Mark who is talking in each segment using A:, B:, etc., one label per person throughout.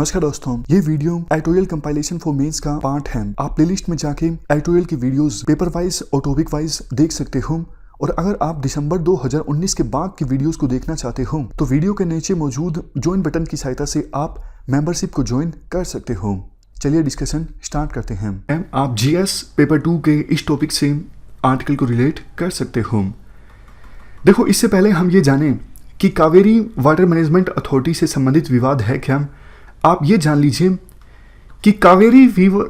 A: नमस्कार दोस्तों, ये video editorial compilation for mains का पार्ट है। आप प्लेलिस्ट में जाके एडिटोरियल की वीडियोस पेपर वाइज और टॉपिक वाइज देख सकते हो। और अगर आप दिसंबर 2019 के बाद की वीडियोस को देखना चाहते हो तो वीडियो के नीचे मौजूद ज्वाइन बटन की सहायता से आप मेंबरशिप को ज्वाइन कर सकते हो। चलिए डिस्कशन स्टार्ट करते हैं। आप जीएस पेपर 2 के इस टॉपिक से आर्टिकल को रिलेट कर सकते हो। देखो, इससे पहले हम ये जानें कि कावेरी वाटर मैनेजमेंट अथॉरिटी से संबंधित विवाद है क्या। आप ये जान लीजिए कि कावेरी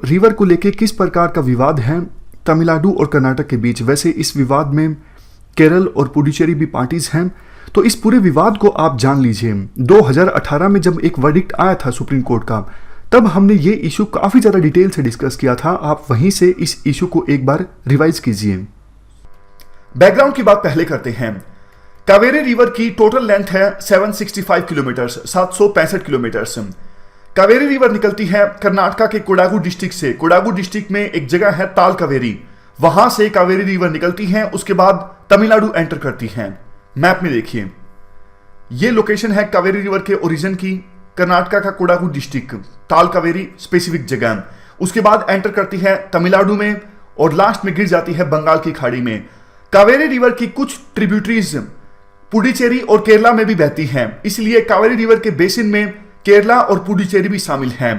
A: रिवर को लेकर किस प्रकार का विवाद है तमिलनाडु और कर्नाटक के बीच। वैसे इस विवाद में केरल और पुडुचेरी भी पार्टीज हैं, तो इस पूरे विवाद को आप जान लीजिए। 2018 में जब एक वर्डिक्ट आया था सुप्रीम कोर्ट का, तब हमने ये इशू काफ़ी ज़्यादा डिटेल से डिस्कस किया था। आप वहीं से इस इशू को एक बार रिवाइज कीजिए। बैकग्राउंड की बात पहले करते हैं। कावेरी रिवर की टोटल लेंथ है 765 किलोमीटर, 765 किलोमीटर। कावेरी रिवर निकलती है कर्नाटका के कोडागु डिस्ट्रिक्ट से। कोडागु डिस्ट्रिक्ट में एक जगह है ताल कावेरी, वहां से कावेरी रिवर निकलती है। उसके बाद तमिलनाडु एंटर करती है। मैप में देखिए, ये लोकेशन है कावेरी रिवर के ओरिजिन की, कर्नाटका का कोडागु डिस्ट्रिक्ट, ताल कावेरी स्पेसिफिक जगह। उसके बाद एंटर करती है तमिलनाडु में और लास्ट में गिर जाती है बंगाल की खाड़ी में। कावेरी रिवर की कुछ ट्रिब्यूटरीज पुडुचेरी और केरला में भी बहती हैं, इसलिए कावेरी रिवर के बेसिन में केरला और पुडुचेरी भी शामिल हैं।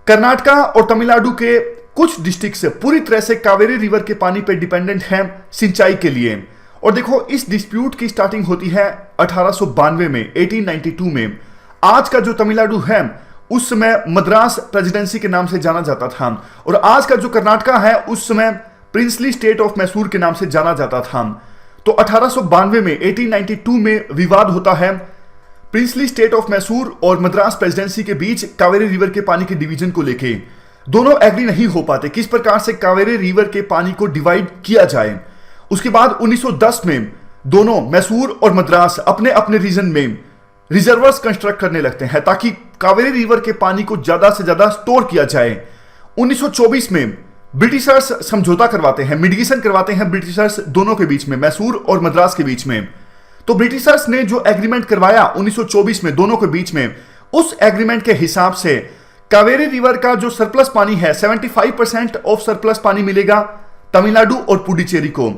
A: कर्नाटका और तमिलनाडु के कुछ डिस्ट्रिक्ट पूरी तरह से कावेरी रिवर के पानी पर डिपेंडेंट हैं सिंचाई के लिए। और देखो, इस डिस्प्यूट की स्टार्टिंग होती है 1892 में, 1892 में। आज का जो तमिलनाडु है उस समय मद्रास प्रेसिडेंसी के नाम से जाना जाता था, और आज का जो कर्नाटका है उस समय प्रिंसली स्टेट ऑफ मैसूर के नाम से जाना जाता था। तो 1892 में, 1892 में विवाद होता है प्रिंसली स्टेट ऑफ मैसूर और मद्रास प्रेसिडेंसी के बीच कावेरी रिवर के पानी के डिवीजन को लेके। दोनों एग्री नहीं हो पाते किस प्रकार से कावेरी रिवर के पानी को डिवाइड किया जाए। उसके बाद 1910 में दोनों मैसूर और मद्रास अपने अपने रीजन में रिजर्वर्स कंस्ट्रक्ट करने लगते हैं ताकि कावेरी रिवर के पानी को ज्यादा से ज्यादा स्टोर किया जाए। 1924 में ब्रिटिशर्स समझौता करवाते हैं, मिडिगेशन करवाते हैं ब्रिटिशर्स दोनों के बीच में, मैसूर और मद्रास के बीच में। तो ब्रिटिशर्स ने जो एग्रीमेंट करवाया 1924 में दोनों के बीच में, उस एग्रीमेंट के हिसाब से कावेरी रिवर का जो सरप्लस पानी है, 75% ऑफ सरप्लस पानी मिलेगा तमिलनाडु और पुडुचेरी को,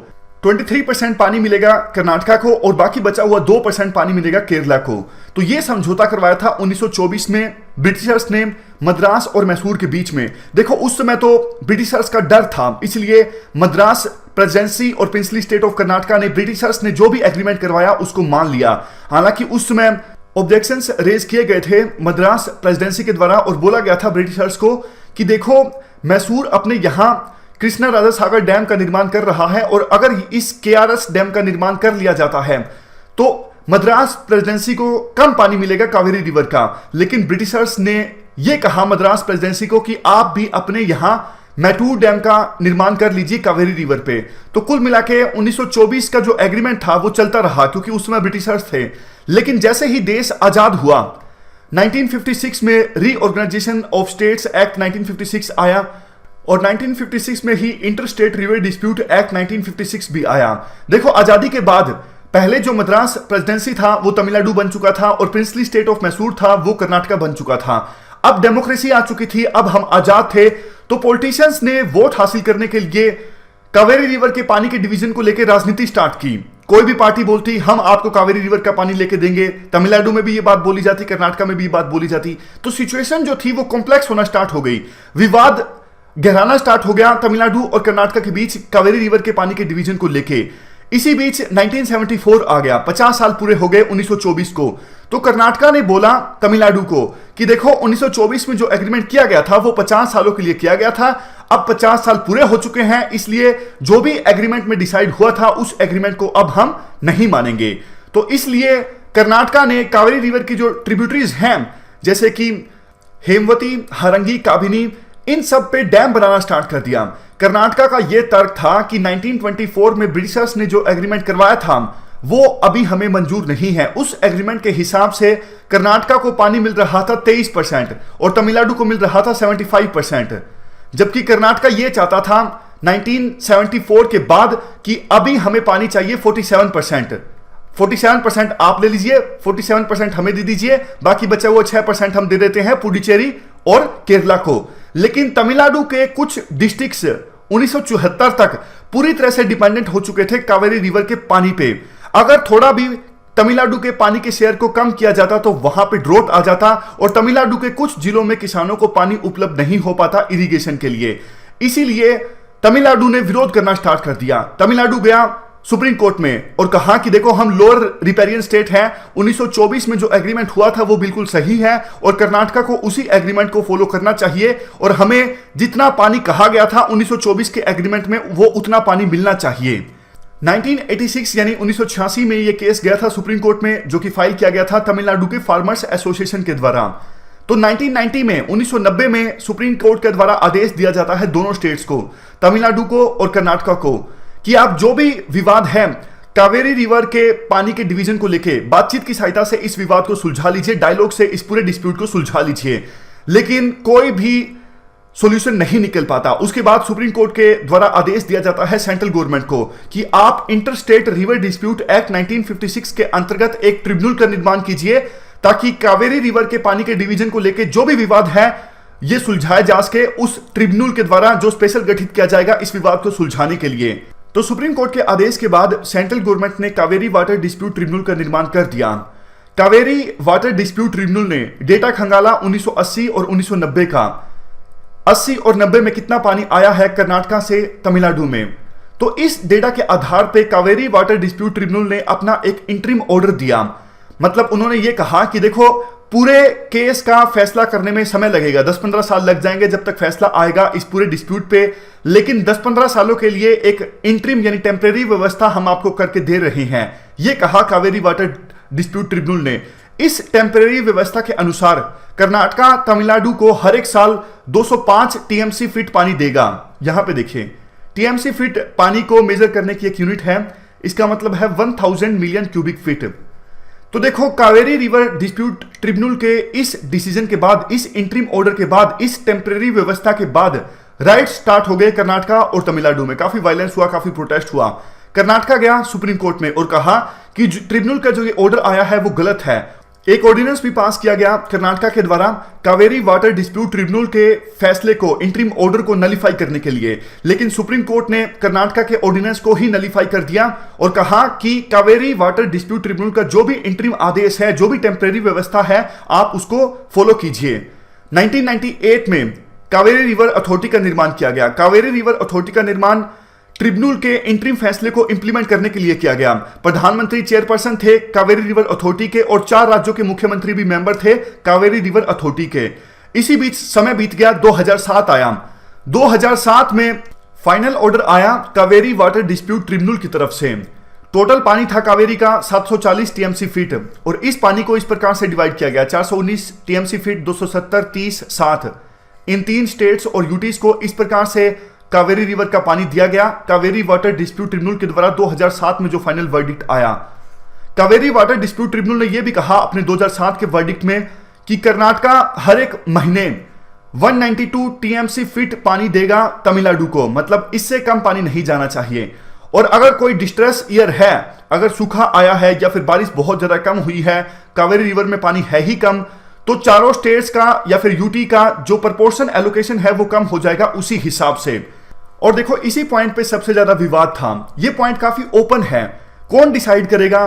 A: 23% पानी मिलेगा कर्नाटका को, और बाकी बचा हुआ 2% पानी मिलेगा केरला को। तो यह समझौता करवाया था 1924 में ब्रिटिशर्स ने मद्रास और मैसूर के बीच में। देखो, उस समय तो ब्रिटिशर्स का डर था, इसलिए मद्रास प्रेसिडेंसी और प्रिंसली स्टेट ऑफ कर्नाटका ने ब्रिटिशर्स ने जो भी एग्रीमेंट करवाया उसको मान लिया। हालांकि उस समय ऑब्जेक्शंस रेज किए गए थे मद्रास प्रेसिडेंसी के द्वारा, और बोला गया था ब्रिटिशर्स को कि देखो, मैसूर अपने यहां कृष्णा राजा सागर डैम का निर्माण कर रहा है, और अगर इस केआरएस डैम का निर्माण कर लिया जाता है तो मद्रास प्रेसिडेंसी को कम पानी मिलेगा कावेरी रिवर का। लेकिन ब्रिटिशर्स ने यह कहा मद्रास प्रेसिडेंसी को कि आप भी अपने यहां मैटूर डैम का निर्माण कर लीजिए कावेरी रिवर पे। तो कुल मिला के 1924 का जो एग्रीमेंट था वो चलता रहा, क्योंकि उस समय ब्रिटिशर्स थे। लेकिन जैसे ही देश आजाद हुआ, 1956 में रीऑर्गेनाइजेशन ऑफ स्टेट्स एक्ट 1956 आया, और 1956 में ही inter state river dispute act 1956 भी आया। देखो, आजादी के बाद पहले जो मद्रास प्रेसिडेंसी था वो तमिलनाडु बन चुका था, और प्रिंसली स्टेट ऑफ मैसूर था वो कर्नाटका बन चुका था। अब डेमोक्रेसी आ चुकी थी, अब हम आजाद थे। तो पॉलिटिशियंस ने वोट हासिल करने के लिए कावेरी रिवर के पानी के डिवीजन को लेकर राजनीति स्टार्ट की। कोई भी पार्टी बोलती हम आपको कावेरी रिवर का पानी लेके देंगे, तमिलनाडु में भी ये बात बोली जाती, कर्नाटका में भी ये बात बोली जाती। तो सिचुएशन जो थी वो कॉम्प्लेक्स होना स्टार्ट हो गई, विवाद गहराना स्टार्ट हो गया तमिलनाडु और कर्नाटका के बीच कावेरी रिवर के पानी के डिवीजन को लेके। इसी बीच 1974 आ गया, 50 साल पूरे हो गए 1924 को। तो कर्नाटका ने बोला तमिलनाडु को कि देखो, 1924 में जो एग्रीमेंट किया गया था वो 50 सालों के लिए किया गया था, अब 50 साल पूरे हो चुके हैं, इसलिए जो भी एग्रीमेंट में डिसाइड हुआ था उस एग्रीमेंट को अब हम नहीं मानेंगे। तो इसलिए कर्नाटका ने कावेरी रिवर की जो ट्रिब्यूटरीज हैं, जैसे कि हेमवती, हरंगी, काबिनी, इन सब पे डैम बनाना स्टार्ट कर दिया। कर्नाटका का यह तर्क था कि 1924 में ब्रिटिशर्स ने जो एग्रीमेंट करवाया था वो अभी हमें मंजूर नहीं है। उस एग्रीमेंट के हिसाब से कर्नाटका को पानी मिल रहा था 23% और तमिलनाडु को मिल रहा था 75%, जबकि कर्नाटका यह चाहता था 1974 के बाद कि अभी हमें पानी चाहिए 47%।
B: 47% आप ले लीजिए, 47% हमें दे दीजिए, बाकी बचा हुआ 6% हम दे देते हैं पुडुचेरी और केरला को। लेकिन तमिलनाडु के कुछ डिस्ट्रिक्ट्स 1974 तक पूरी तरह से डिपेंडेंट हो चुके थे कावेरी रिवर के पानी पे। अगर थोड़ा भी तमिलनाडु के पानी के शेयर को कम किया जाता तो वहां पे ड्रोट आ जाता और तमिलनाडु के कुछ जिलों में किसानों को पानी उपलब्ध नहीं हो पाता इरिगेशन के लिए। इसीलिए तमिलनाडु ने विरोध करना स्टार्ट कर दिया। तमिलनाडु गया सुप्रीम कोर्ट में और कहा कि देखो हम लोअर रिपेरियन स्टेट हैं, 1924 में जो एग्रीमेंट हुआ था वो बिल्कुल सही है और कर्नाटका को उसी एग्रीमेंट को फॉलो करना चाहिए और हमें जितना पानी कहा गया था 1924 के एग्रीमेंट में वो उतना पानी मिलना चाहिए। 1986 यानी 1986 में ये केस गया था सुप्रीम कोर्ट में, जो कि फाइल किया गया था तमिलनाडु के फार्मर्स एसोसिएशन के द्वारा। तो 1990 में 1990 में सुप्रीम कोर्ट के द्वारा आदेश दिया जाता है दोनों स्टेट्स को, तमिलनाडु को और कर्नाटका को, कि आप जो भी विवाद है कावेरी रिवर के पानी के डिवीजन को लेके बातचीत की सहायता से इस विवाद को सुलझा लीजिए, डायलॉग से इस पूरे डिस्प्यूट को सुलझा लीजिए। लेकिन कोई भी सॉल्यूशन नहीं निकल पाता। उसके बाद सुप्रीम कोर्ट के द्वारा आदेश दिया जाता है सेंट्रल गवर्नमेंट को कि आप inter state river dispute act 1956 के अंतर्गत एक ट्रिब्यूनल का निर्माण कीजिए ताकि कावेरी रिवर के पानी के डिवीजन को लेकर जो भी विवाद है ये सुलझाया जा सके उस ट्रिब्यूनल के द्वारा, जो स्पेशल गठित किया जाएगा इस विवाद को सुलझाने के लिए। तो सुप्रीम कोर्ट के आदेश के बाद सेंट्रल गवर्नमेंट ने कावेरी वाटर डिस्प्यूट ट्रिब्यूनल का निर्माण कर दिया। कावेरी वाटर डिस्प्यूट ट्रिब्यूनल ने डेटा खंगाला 1980 और 1990 का। 80 और 90 में कितना पानी आया है कर्नाटका से तमिलनाडु में, तो इस डेटा के आधार पर कावेरी वाटर डिस्प्यूट ट्रिब्यूनल ने अपना एक इंटरिम ऑर्डर दिया। मतलब उन्होंने ये कहा कि देखो पूरे केस का फैसला करने में समय लगेगा, 10-15 साल लग जाएंगे जब तक फैसला आएगा इस पूरे डिस्प्यूट पे, लेकिन 10-15 सालों के लिए एक इंटरिम यानी टेम्परेरी व्यवस्था हम आपको करके दे रहे हैं, ये कहा कावेरी वाटर डिस्प्यूट ट्रिब्यूनल ने। इस टेम्परेरी व्यवस्था के अनुसार कर्नाटका तमिलनाडु को हर एक साल 205 टीएमसी फीट पानी देगा। यहां पे देखिए टीएमसी फीट पानी को मेजर करने की एक यूनिट है, इसका मतलब है 1000 मिलियन क्यूबिक फीट। तो देखो कावेरी रिवर डिस्प्यूट ट्रिब्यूनल के इस डिसीजन के बाद, इस इंटरिम ऑर्डर के बाद, इस टेम्परेरी व्यवस्था के बाद राइट स्टार्ट हो गए कर्नाटका और तमिलनाडु में। काफी वायलेंस हुआ, काफी प्रोटेस्ट हुआ। कर्नाटका गया सुप्रीम कोर्ट में और कहा कि ट्रिब्यूनल का जो ये ऑर्डर आया है वो गलत है। एक ऑर्डिनेंस भी पास किया गया कर्नाटका के द्वारा कावेरी वाटर डिस्प्यूट ट्रिब्यूनल के फैसले को, इंटरिम ऑर्डर को नलीफाई करने के लिए, लेकिन सुप्रीम कोर्ट ने कर्नाटका के ऑर्डिनेंस को ही नलीफाई कर दिया और कहा कि कावेरी वाटर डिस्प्यूट ट्रिब्यूनल का जो भी इंटरिम आदेश है, जो भी टेम्परेरी व्यवस्था है, आप उसको फॉलो कीजिए। 1998 में कावेरी रिवर अथॉरिटी का निर्माण किया गया। कावेरी रिवर अथॉरिटी का निर्माण ट्रिब्यूनल के इंटरिम फैसले को इंप्लीमेंट करने के लिए किया गया। प्रधानमंत्री चेयरपर्सन थे कावेरी रिवर अथॉरिटी के और 4 राज्यों के मुख्यमंत्री भी मेंबर थे कावेरी रिवर अथॉरिटी के। इसी बीच समय बीत गया, 2007 आया। 2007 में फाइनल ऑर्डर आया कावेरी वाटर डिस्प्यूट ट्रिब्यूनल की तरफ से। टोटल पानी था कावेरी का 740 टीएमसी फीट और इस पानी को इस प्रकार से डिवाइड किया गया, 419 टीएमसी फीट, 270, 30, 7 इन 3 स्टेट्स और यूटीज को इस प्रकार से कावेरी रिवर का पानी दिया गया कावेरी वाटर डिस्प्यूट ट्रिब्यूनल के द्वारा 2007 में जो फाइनल वर्डिक्ट आया। कावेरी वाटर डिस्प्यूट ट्रिब्यूनल ने यह भी कहा अपने 2007 के वर्डिक्ट में कि कर्नाटका हर एक महीने 192 टीएमसी फीट पानी देगा तमिलनाडु को, मतलब इससे कम पानी नहीं जाना चाहिए। और अगर कोई डिस्ट्रेस ईयर है, अगर सूखा आया है या फिर बारिश बहुत ज्यादा कम हुई है, कावेरी रिवर में पानी है ही कम, तो चारों स्टेट्स का या फिर यूटी का जो प्रपोर्शन एलोकेशन है वो कम हो जाएगा उसी हिसाब से। और देखो इसी पॉइंट पे सबसे ज्यादा विवाद था। ये पॉइंट काफी ओपन है। कौन डिसाइड करेगा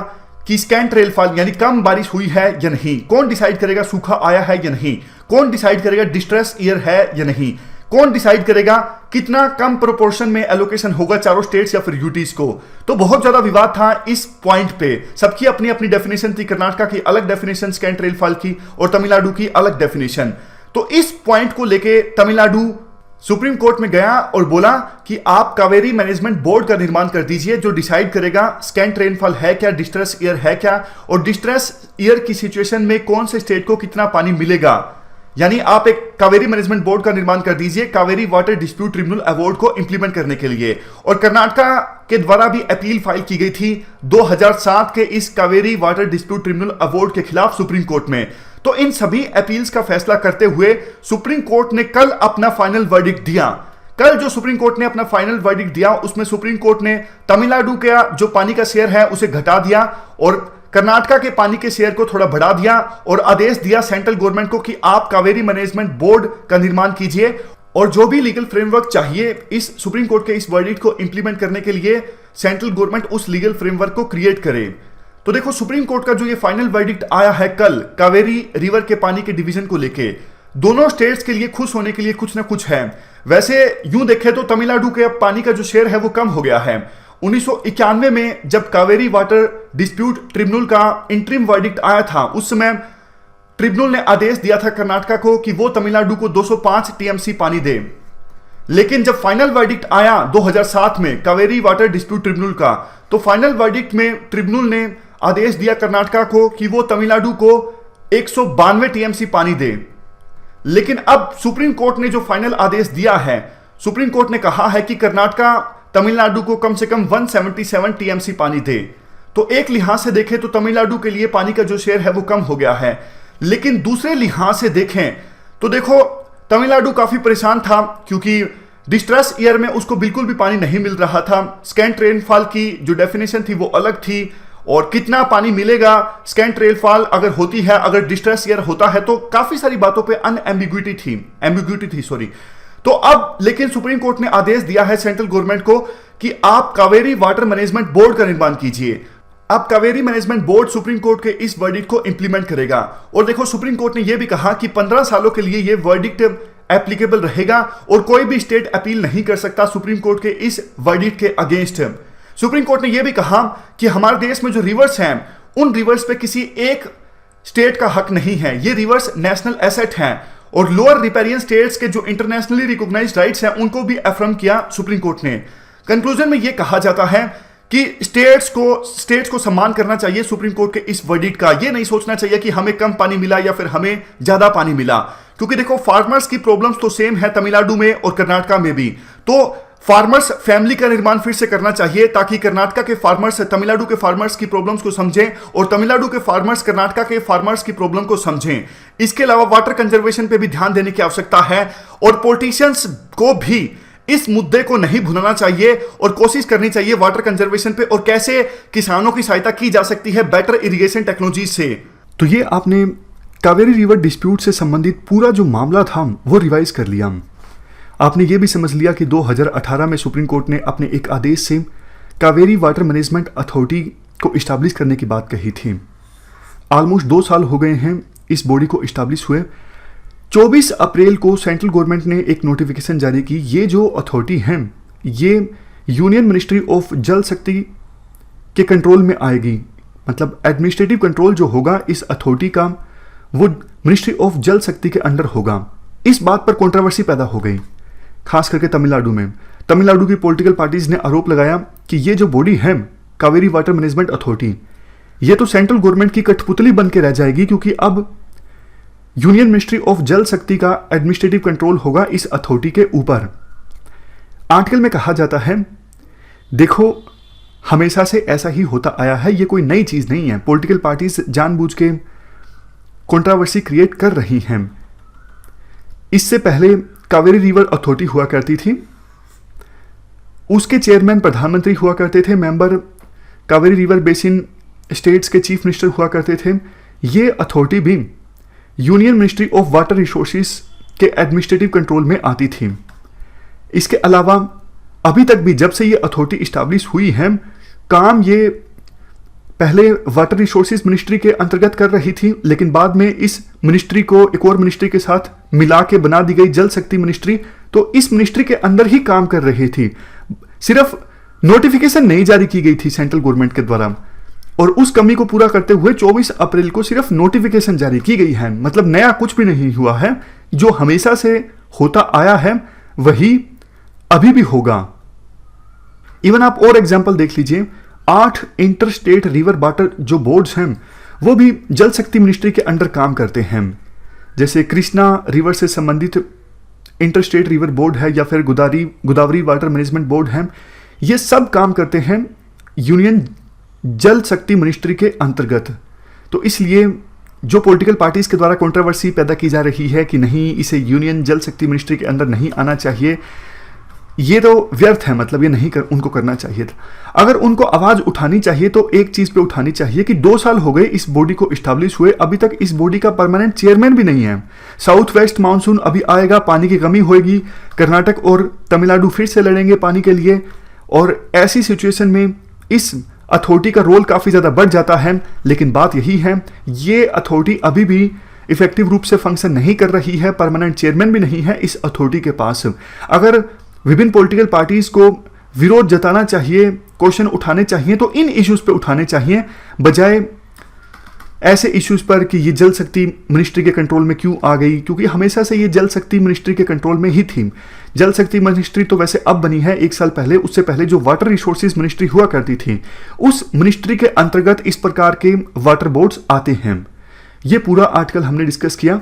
B: कि स्कैंट रेनफॉल यानी कम बारिश हुई है या नहीं? कौन डिसाइड करेगा सूखा आया है या नहीं? कौन डिसाइड करेगा डिस्ट्रेस ईयर है या नहीं? कौन डिसाइड करेगा कितना कम प्रोपोर्शन में एलोकेशन होगा चारों स्टेट्स या फिर यूटीज को? तो बहुत ज्यादा विवाद था इस पॉइंट पे। सबकी अपनी अपनी डेफिनेशन थी। कर्नाटका की अलग डेफिनेशन स्कैंट रेनफॉल की और तमिलनाडु की अलग डेफिनेशन। तो इस पॉइंट को लेके तमिलनाडु सुप्रीम कोर्ट में गया और बोला कि आप कावेरी मैनेजमेंट बोर्ड का निर्माण कर दीजिए जो डिसाइड करेगा स्कैंट रेनफॉल है क्या, डिस्ट्रेस ईयर है क्या, और डिस्ट्रेस ईयर की सिचुएशन में कौन से स्टेट को कितना पानी मिलेगा। यानी आप एक कावेरी मैनेजमेंट बोर्ड का निर्माण कर दीजिए Kaveri water dispute tribunal award को इंप्लीमेंट करने के लिए। और कर्नाटका के द्वारा भी अपील फाइल की गई थी 2007 के इस Kaveri water dispute tribunal award के खिलाफ सुप्रीम कोर्ट में। तो इन सभी अपील्स का फैसला करते हुए सुप्रीम कोर्ट ने कल अपना फाइनल वर्डिक्ट दिया। कल जो सुप्रीम कोर्ट ने अपना फाइनल वर्डिक्ट दिया उसमें सुप्रीम कोर्ट ने तमिलनाडु का जो पानी का शेयर है उसे घटा दिया और कर्नाटका के पानी के शेयर को थोड़ा बढ़ा दिया और आदेश दिया सेंट्रल गवर्नमेंट को कि आप कावेरी मैनेजमेंट बोर्ड का निर्माण कीजिए और जो भी लीगल फ्रेमवर्क चाहिए इस सुप्रीम कोर्ट के इस वर्डिक्ट को इंप्लीमेंट करने के लिए सेंट्रल गवर्नमेंट उस लीगल फ्रेमवर्क को क्रिएट करे। तो देखो सुप्रीम कोर्ट का जो ये फाइनल वर्डिक्ट आया है कल कावेरी रिवर के पानी के डिवीजन को लेके, दोनों स्टेट्स के लिए खुश होने के लिए कुछ ना कुछ है। वैसे यूं देखें तो तमिलनाडु के पानी का जो शेयर है वो कम हो गया है। 1991 में जब कावेरी वाटर डिस्प्यूट ट्रिब्यूनल का इंटरिम वर्डिक्ट आया था उस समय ट्रिब्यूनल ने आदेश दिया था कर्नाटका को कि वो तमिलनाडु को 205 टीएमसी पानी दे। लेकिन जब फाइनल वर्डिक्ट आया 2007 में कावेरी वाटर डिस्प्यूट ट्रिब्यूनल का, तो फाइनल वर्डिक्ट में ट्रिब्यूनल ने आदेश दिया कर्नाटका को कि वो तमिलनाडु को 192 टीएमसी पानी दे। लेकिन अब सुप्रीम कोर्ट ने जो फाइनल आदेश दिया है, सुप्रीम कोर्ट ने कहा है कि कर्नाटका तमिलनाडु को कम से कम 177 टीएमसी पानी दे। तो एक लिहाज से देखें तो तमिलनाडु के लिए पानी का जो शेयर है वो कम हो गया है। लेकिन दूसरे लिहाज से देखें तो देखो तमिलनाडु काफी परेशान था क्योंकि डिस्ट्रेस ईयर में उसको बिल्कुल भी पानी नहीं मिल रहा था। स्कैंट रेनफॉल की जो डेफिनेशन थी वो अलग थी और कितना पानी मिलेगा स्कैंट रेनफॉल अगर होती है, अगर डिस्ट्रेस ईयर होता है तो काफी सारी बातों पे एम्बिग्यूटी थी। तो अब लेकिन सुप्रीम कोर्ट ने आदेश दिया है सेंट्रल गवर्नमेंट को कि आप कावेरी वाटर मैनेजमेंट बोर्ड का निर्माण कीजिए। अब Kaveri management board supreme court के इस वर्डिक्ट को इंप्लीमेंट करेगा। और देखो सुप्रीम कोर्ट ने यह भी कहा कि 15 सालों के लिए यह वर्डिक्ट एप्लीकेबल रहेगा और कोई भी स्टेट अपील नहीं कर सकता सुप्रीम कोर्ट के इस वर्डिक्ट के अगेंस्ट। सुप्रीम कोर्ट ने यह भी कहा कि हमारे देश में जो रिवर्स हैं उन रिवर्स पे किसी एक स्टेट का हक नहीं है, ये रिवर्स नेशनल एसेट हैं और लोअर रिपेरियन स्टेट्स के जो इंटरनेशनली रिकॉग्नाइज्ड राइट्स हैं उनको भी अफर्म किया सुप्रीम कोर्ट ने। कंक्लूजन में यह कहा जाता है कि स्टेट्स को सम्मान करना चाहिए सुप्रीम कोर्ट के इस वर्डिक्ट का। ये नहीं सोचना चाहिए कि हमें कम पानी मिला या फिर हमें ज्यादा पानी मिला, क्योंकि देखो फार्मर्स की प्रॉब्लम्स तो सेम है तमिलनाडु में और कर्नाटका में भी। तो फार्मर्स फैमिली का निर्माण फिर से करना चाहिए ताकि कर्नाटका के फार्मर्स तमिलनाडु के फार्मर्स की प्रॉब्लम्स को समझें और तमिलनाडु के फार्मर्स कर्नाटका के फार्मर्स की प्रॉब्लम को समझें। इसके अलावा वाटर कंजर्वेशन पे भी ध्यान देने की आवश्यकता है और पॉलिटिशियंस को भी इस मुद्दे को नहीं भूलना चाहिए और कोशिश करनी चाहिए वाटर कंजर्वेशन पे और कैसे किसानों की सहायता की जा सकती है बेटर इरिगेशन टेक्नोलॉजी से।
A: तो ये आपने कावेरी रिवर डिस्प्यूट से संबंधित पूरा जो मामला था वो रिवाइज कर लिया। आपने ये भी समझ लिया कि 2018 में सुप्रीम कोर्ट ने अपने एक आदेश से कावेरी वाटर मैनेजमेंट अथॉरिटी को इस्टेब्लिश करने की बात कही थी। ऑलमोस्ट 2 साल हो गए हैं इस बॉडी को इस्टेब्लिश हुए। 24 अप्रैल को सेंट्रल गवर्नमेंट ने एक नोटिफिकेशन जारी की। ये जो अथॉरिटी हैं ये यूनियन मिनिस्ट्री ऑफ जल शक्ति के कंट्रोल में आएगी, मतलब एडमिनिस्ट्रेटिव कंट्रोल जो होगा इस अथॉरिटी का वो मिनिस्ट्री ऑफ जल शक्ति के अंडर होगा। इस बात पर कंट्रोवर्सी पैदा हो गई खास करके तमिलनाडु में। तमिलनाडु की पॉलिटिकल पार्टीज ने आरोप लगाया कि ये जो बॉडी है कावेरी वाटर मैनेजमेंट अथॉरिटी ये तो सेंट्रल गवर्नमेंट की कठपुतली बन के रह जाएगी, क्योंकि अब यूनियन मिनिस्ट्री ऑफ जल शक्ति का एडमिनिस्ट्रेटिव कंट्रोल होगा इस अथॉरिटी के ऊपर। आर्टिकल में कहा जाता है देखो हमेशा से ऐसा ही होता आया है, ये कोई नई चीज नहीं है। पॉलिटिकल पार्टीज जानबूझ के कंट्रोवर्सी क्रिएट कर रही हैं। इससे पहले कावेरी रिवर अथॉरिटी हुआ करती थी, उसके चेयरमैन प्रधानमंत्री हुआ करते थे, member Kaveri river basin states के चीफ मिनिस्टर हुआ करते थे। ये अथॉरिटी भी union ministry of water resources के एडमिनिस्ट्रेटिव कंट्रोल में आती थी। इसके अलावा अभी तक भी जब से ये अथॉरिटी इस्टेब्लिश हुई है काम ये पहले वाटर रिसोर्सेज मिनिस्ट्री के अंतर्गत कर रही थी, लेकिन बाद में इस मिनिस्ट्री को एक और मिनिस्ट्री के साथ मिला के बना दी गई जल शक्ति मिनिस्ट्री। तो इस मिनिस्ट्री के अंदर ही काम कर रही थी, सिर्फ नोटिफिकेशन नहीं जारी की गई थी सेंट्रल गवर्नमेंट के द्वारा और उस कमी को पूरा करते हुए 24 अप्रैल को सिर्फ नोटिफिकेशन जारी की गई है। मतलब नया कुछ भी नहीं हुआ है, जो हमेशा से होता आया है वही अभी भी होगा। इवन आप और एग्जांपल देख लीजिए, 8 इंटर स्टेट रिवर वाटर जो बोर्ड्स हैं वो भी जल शक्ति मिनिस्ट्री के अंडर काम करते हैं। जैसे कृष्णा रिवर से संबंधित इंटर स्टेट रिवर बोर्ड है या फिर गोदावरी वाटर मैनेजमेंट बोर्ड है, ये सब काम करते हैं यूनियन जल शक्ति मिनिस्ट्री के अंतर्गत। तो इसलिए जो पॉलिटिकल पार्टीज के द्वारा कंट्रोवर्सी पैदा की जा रही है कि नहीं इसे यूनियन जल शक्ति मिनिस्ट्री के अंदर नहीं आना चाहिए,
B: ये तो व्यर्थ है, मतलब ये नहीं उनको करना चाहिए था। अगर उनको आवाज उठानी चाहिए तो एक चीज पे उठानी चाहिए कि 2 साल हो गए इस बॉडी को इस्टेब्लिश हुए, अभी तक इस बॉडी का परमानेंट चेयरमैन भी नहीं है। साउथ वेस्ट मानसून अभी आएगा, पानी की कमी होगी, कर्नाटक और तमिलनाडु फिर से लड़ेंगे पानी के लिए, और ऐसी सिचुएशन में इस अथॉरिटी का रोल काफी ज्यादा बढ़ जाता है। लेकिन बात यही है, ये अथॉरिटी अभी भी इफेक्टिव रूप से फंक्शन नहीं कर रही है, परमानेंट चेयरमैन भी नहीं है इस अथॉरिटी के पास। अगर विभिन्न पॉलिटिकल पार्टीज को विरोध जताना चाहिए, क्वेश्चन उठाने चाहिए तो इन इश्यूज पे उठाने चाहिए, बजाय ऐसे इश्यूज पर कि ये जल शक्ति मिनिस्ट्री के कंट्रोल में क्यों आ गई, क्योंकि हमेशा से ये जल शक्ति मिनिस्ट्री के कंट्रोल में ही थी। जल शक्ति मिनिस्ट्री तो वैसे अब बनी है 1 साल पहले, उससे पहले जो वाटर रिसोर्सेज मिनिस्ट्री हुआ करती थी उस मिनिस्ट्री के अंतर्गत इस प्रकार के वाटर बोर्ड्स आते हैं। ये पूरा आर्टिकल हमने डिस्कस किया।